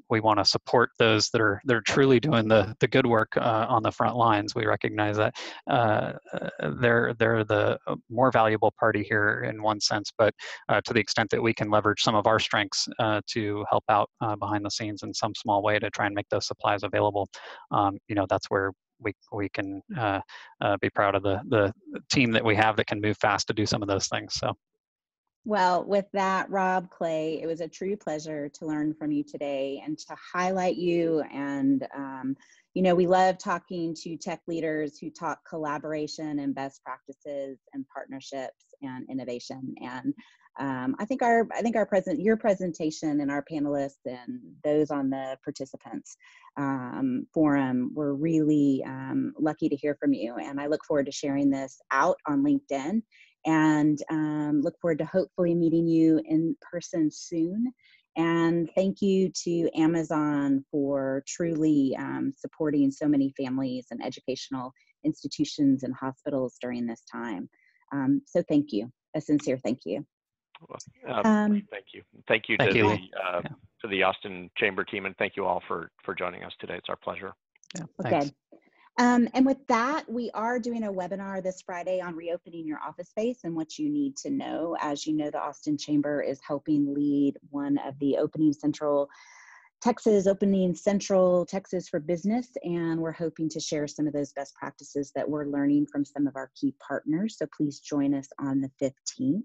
Speaker 3: want to support those that are truly doing the good work on the front lines. We recognize that they're the more valuable party here in one sense, but to the extent that we can leverage some of our strengths to help out behind the scenes in some small way to try and make those supplies available, that's where we can be proud of the team that we have that can move fast to do some of those things. So.
Speaker 1: Well, with that, Rob, Clay, it was a true pleasure to learn from you today and to highlight you. And, we love talking to tech leaders who talk collaboration and best practices and partnerships and innovation. And I think your presentation and our panelists and those on the participants forum were really lucky to hear from you. And I look forward to sharing this out on LinkedIn, and look forward to hopefully meeting you in person soon. And thank you to Amazon for truly supporting so many families and educational institutions and hospitals during this time. So thank you, a sincere thank you.
Speaker 2: Thank you. Thank you to the Austin Chamber team, and thank you all for joining us today. It's our pleasure.
Speaker 3: Yeah, thanks.
Speaker 1: Good. And with that, we are doing a webinar this Friday on reopening your office space and what you need to know. As you know, the Austin Chamber is helping lead one of the Opening Central Texas for Business, and we're hoping to share some of those best practices that we're learning from some of our key partners. So please join us on the 15th.